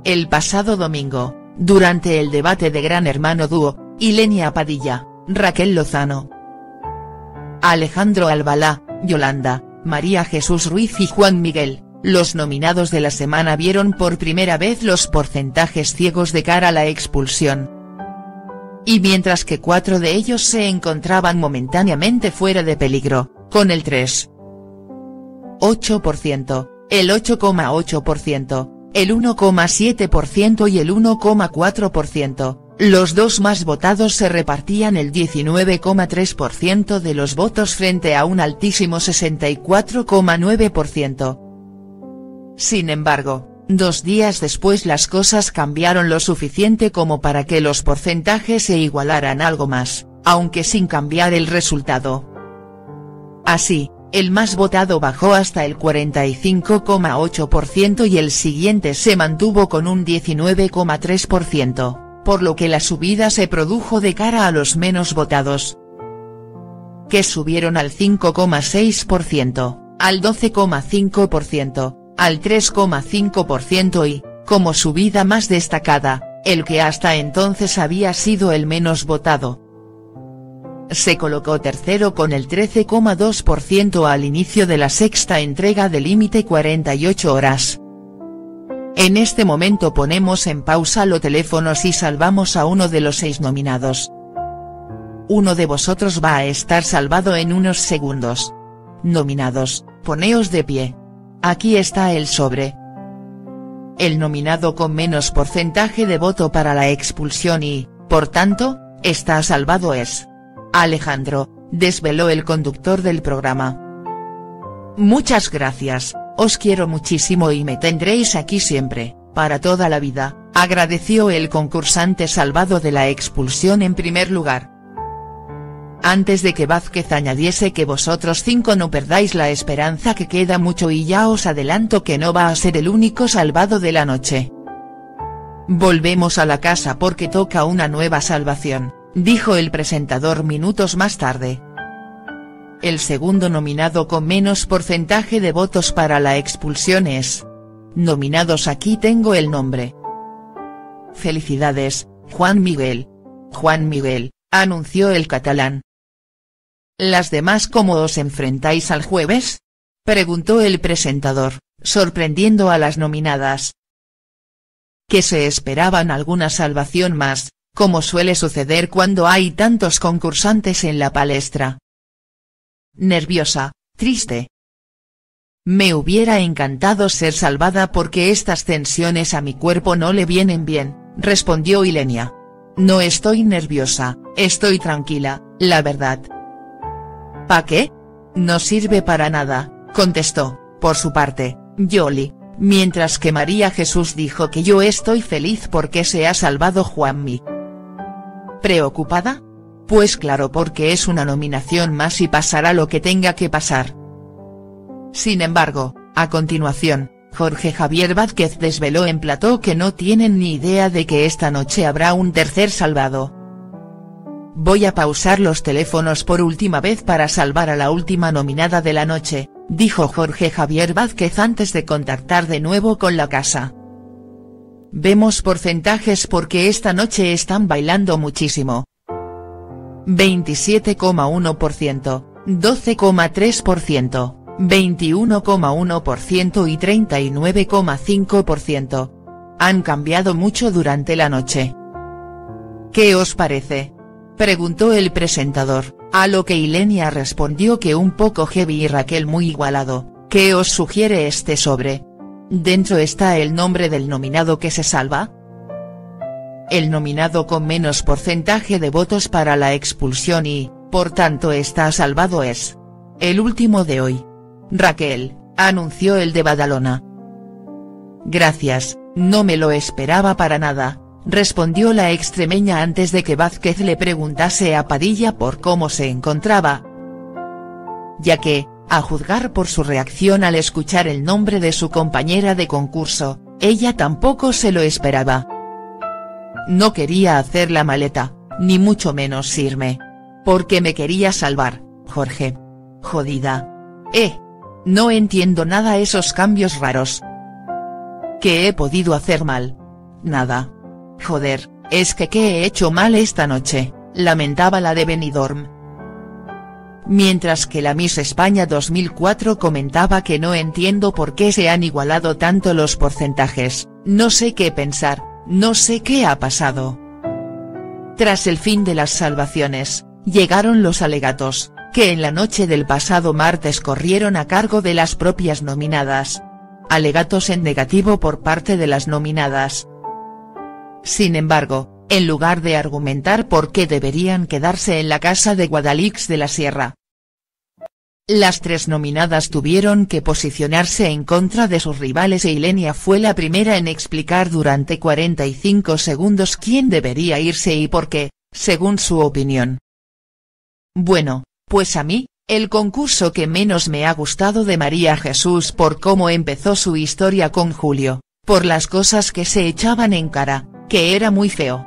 El pasado domingo, durante el debate de Gran Hermano Dúo, Ilenia Padilla, Raquel Lozano, Alejandro Albalá, Yolanda, María Jesús Ruiz y Juan Miguel, los nominados de la semana vieron por primera vez los porcentajes ciegos de cara a la expulsión. Y mientras que 4 de ellos se encontraban momentáneamente fuera de peligro, con el 3,8%, el 8,8%, el 1,7% y el 1,4%, los dos más votados se repartían el 19,3% de los votos frente a un altísimo 64,9%. Sin embargo, 2 días después las cosas cambiaron lo suficiente como para que los porcentajes se igualaran algo más, aunque sin cambiar el resultado. Así, el más votado bajó hasta el 45,8% y el siguiente se mantuvo con un 19,3%, por lo que la subida se produjo de cara a los menos votados, que subieron al 5,6%, al 12,5%, al 3,5% y, como subida más destacada, el que hasta entonces había sido el menos votado. Se colocó tercero con el 13,2% al inicio de la sexta entrega de Límite 48 horas. En este momento ponemos en pausa los teléfonos y salvamos a uno de los 6 nominados. Uno de vosotros va a estar salvado en unos segundos. Nominados, poneos de pie. Aquí está el sobre. El nominado con menos porcentaje de voto para la expulsión y, por tanto, está salvado es Alejandro, desveló el conductor del programa. Muchas gracias, os quiero muchísimo y me tendréis aquí siempre, para toda la vida, agradeció el concursante salvado de la expulsión en primer lugar. Antes de que Vázquez añadiese que vosotros 5 no perdáis la esperanza que queda mucho y ya os adelanto que no va a ser el único salvado de la noche. Volvemos a la casa porque toca una nueva salvación, dijo el presentador minutos más tarde. El segundo nominado con menos porcentaje de votos para la expulsión es. Nominados aquí tengo el nombre. Felicidades, Juan Miguel. Juan Miguel, anunció el catalán. ¿Las demás cómo os enfrentáis al jueves?, preguntó el presentador, sorprendiendo a las nominadas. Que se esperaban alguna salvación más, como suele suceder cuando hay tantos concursantes en la palestra. Nerviosa, triste. Me hubiera encantado ser salvada porque estas tensiones a mi cuerpo no le vienen bien, respondió Ilenia. No estoy nerviosa, estoy tranquila, la verdad. ¿Pa qué? No sirve para nada, contestó, por su parte, Yoli, mientras que María Jesús dijo que yo estoy feliz porque se ha salvado Juanmi. ¿Preocupada? Pues claro, porque es una nominación más y pasará lo que tenga que pasar. Sin embargo, a continuación, Jorge Javier Vázquez desveló en plató que no tienen ni idea de que esta noche habrá un tercer salvado. Voy a pausar los teléfonos por última vez para salvar a la última nominada de la noche, dijo Jorge Javier Vázquez antes de contactar de nuevo con la casa. Vemos porcentajes porque esta noche están bailando muchísimo. 27,1%, 12,3%, 21,1% y 39,5%. Han cambiado mucho durante la noche. ¿Qué os parece?, preguntó el presentador, a lo que Ilenia respondió que un poco heavy y Raquel muy igualado. ¿Qué os sugiere este sobre? ¿Dentro está el nombre del nominado que se salva? El nominado con menos porcentaje de votos para la expulsión y, por tanto está salvado es. El último de hoy. Raquel, anunció el de Badalona. Gracias, no me lo esperaba para nada, respondió la extremeña antes de que Vázquez le preguntase a Padilla por cómo se encontraba. Ya que, a juzgar por su reacción al escuchar el nombre de su compañera de concurso, ella tampoco se lo esperaba. No quería hacer la maleta, ni mucho menos irme. Porque me quería salvar, Jorge. Jodida. No entiendo nada esos cambios raros. ¿Qué he podido hacer mal? Nada. Joder, es que ¿qué he hecho mal esta noche?, lamentaba la de Benidorm. Mientras que la Miss España 2004 comentaba que no entiendo por qué se han igualado tanto los porcentajes, no sé qué pensar, no sé qué ha pasado. Tras el fin de las salvaciones, llegaron los alegatos, que en la noche del pasado martes corrieron a cargo de las propias nominadas. Alegatos en negativo por parte de las nominadas. Sin embargo, en lugar de argumentar por qué deberían quedarse en la casa de Guadalix de la Sierra, las tres nominadas tuvieron que posicionarse en contra de sus rivales e Ilenia fue la primera en explicar durante 45 segundos quién debería irse y por qué, según su opinión. Bueno, pues a mí, el concurso que menos me ha gustado de María Jesús por cómo empezó su historia con Julio, por las cosas que se echaban en cara, que era muy feo.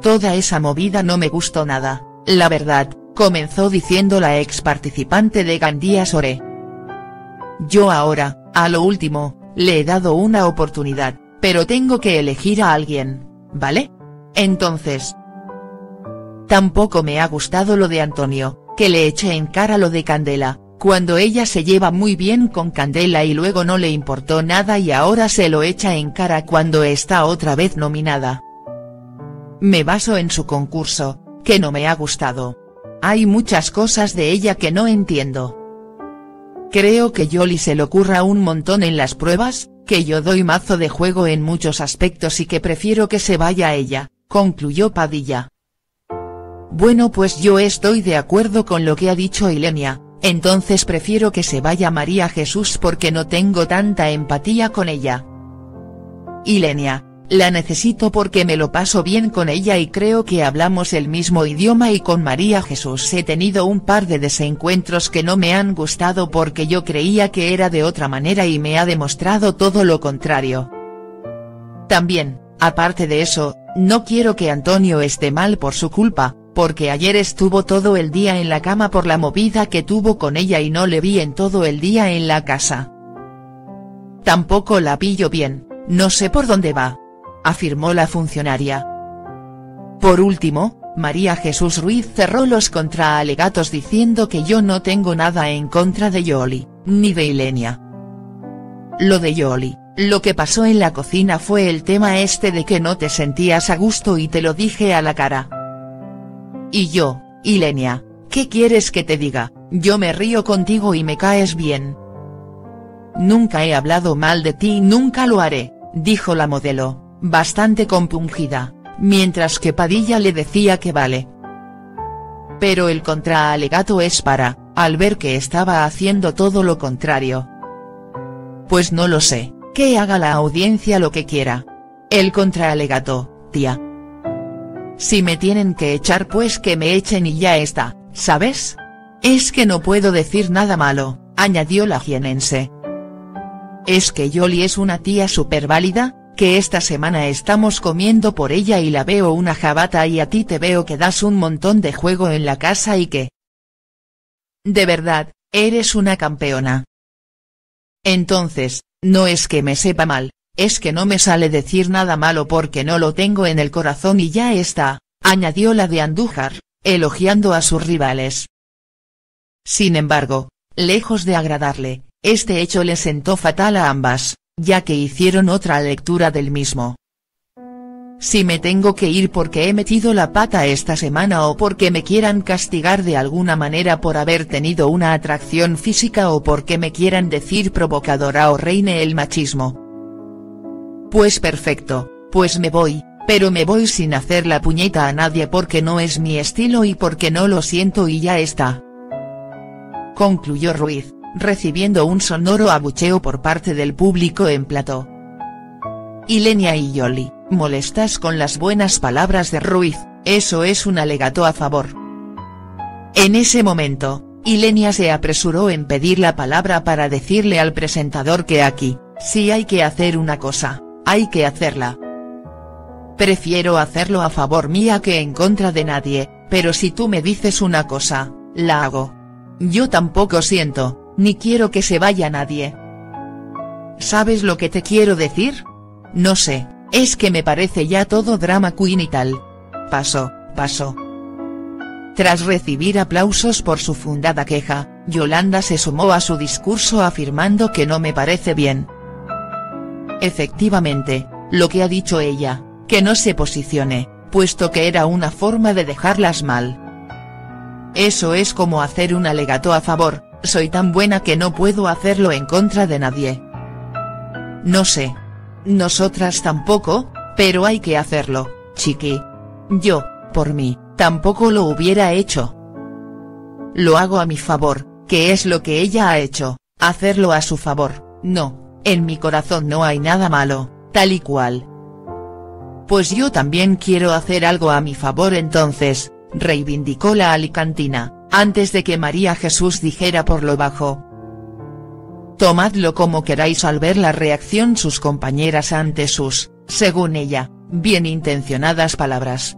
Toda esa movida no me gustó nada, la verdad, comenzó diciendo la ex participante de Gandía Sore. Yo ahora, a lo último, le he dado una oportunidad, pero tengo que elegir a alguien, ¿vale? Entonces. Tampoco me ha gustado lo de Antonio, que le eché en cara lo de Candela, cuando ella se lleva muy bien con Candela y luego no le importó nada y ahora se lo echa en cara cuando está otra vez nominada. Me baso en su concurso, que no me ha gustado. Hay muchas cosas de ella que no entiendo. Creo que Yoli se le ocurra un montón en las pruebas, que yo doy mazo de juego en muchos aspectos y que prefiero que se vaya ella, concluyó Padilla. Bueno, pues yo estoy de acuerdo con lo que ha dicho Ilenia, entonces prefiero que se vaya María Jesús porque no tengo tanta empatía con ella. Ilenia. La necesito porque me lo paso bien con ella y creo que hablamos el mismo idioma y con María Jesús he tenido un par de desencuentros que no me han gustado porque yo creía que era de otra manera y me ha demostrado todo lo contrario. También, aparte de eso, no quiero que Antonio esté mal por su culpa, porque ayer estuvo todo el día en la cama por la movida que tuvo con ella y no le vi en todo el día en la casa. Tampoco la pillo bien, no sé por dónde va, afirmó la funcionaria. Por último, María Jesús Ruiz cerró los contraalegatos diciendo que yo no tengo nada en contra de Yoli, ni de Ilenia. Lo de Yoli, lo que pasó en la cocina fue el tema este de que no te sentías a gusto y te lo dije a la cara. Y yo, Ilenia, ¿qué quieres que te diga? Yo me río contigo y me caes bien. Nunca he hablado mal de ti y nunca lo haré, dijo la modelo, bastante compungida, mientras que Padilla le decía que vale. Pero el contraalegato es para, al ver que estaba haciendo todo lo contrario. Pues no lo sé, que haga la audiencia lo que quiera. El contraalegato, tía. Si me tienen que echar pues que me echen y ya está, ¿sabes? Es que no puedo decir nada malo, añadió la jienense. Es que Yoli es una tía súper válida, que esta semana estamos comiendo por ella y la veo una jabata y a ti te veo que das un montón de juego en la casa y que. De verdad, eres una campeona. Entonces, no es que me sepa mal, es que no me sale decir nada malo porque no lo tengo en el corazón y ya está, añadió la de Andújar, elogiando a sus rivales. Sin embargo, lejos de agradarle, este hecho le sentó fatal a ambas, ya que hicieron otra lectura del mismo. Si me tengo que ir porque he metido la pata esta semana o porque me quieran castigar de alguna manera por haber tenido una atracción física o porque me quieran decir provocadora o reine el machismo. Pues perfecto, pues me voy, pero me voy sin hacer la puñeta a nadie porque no es mi estilo y porque no lo siento y ya está. Concluyó Ruiz, recibiendo un sonoro abucheo por parte del público en plató. Ilenia y Yoli, molestas con las buenas palabras de Ruiz, eso es un alegato a favor. En ese momento, Ilenia se apresuró en pedir la palabra para decirle al presentador que aquí, si hay que hacer una cosa, hay que hacerla. Prefiero hacerlo a favor mía que en contra de nadie, pero si tú me dices una cosa, la hago. Yo tampoco siento, ni quiero que se vaya nadie. ¿Sabes lo que te quiero decir? No sé, Es que me parece ya todo drama queen y tal. Paso. Tras recibir aplausos por su fundada queja, Yolanda se sumó a su discurso afirmando que no me parece bien. Efectivamente, lo que ha dicho ella, que no se posicione, puesto que era una forma de dejarlas mal. Eso es como hacer un alegato a favor, soy tan buena que no puedo hacerlo en contra de nadie. No sé. Nosotras tampoco, pero hay que hacerlo, chiqui. Yo, por mí, tampoco lo hubiera hecho. Lo hago a mi favor, que es lo que ella ha hecho, hacerlo a su favor, no, en mi corazón no hay nada malo, tal y cual. Pues yo también quiero hacer algo a mi favor entonces, reivindicó la alicantina, antes de que María Jesús dijera por lo bajo. Tomadlo como queráis al ver la reacción sus compañeras ante sus, según ella, bien intencionadas palabras.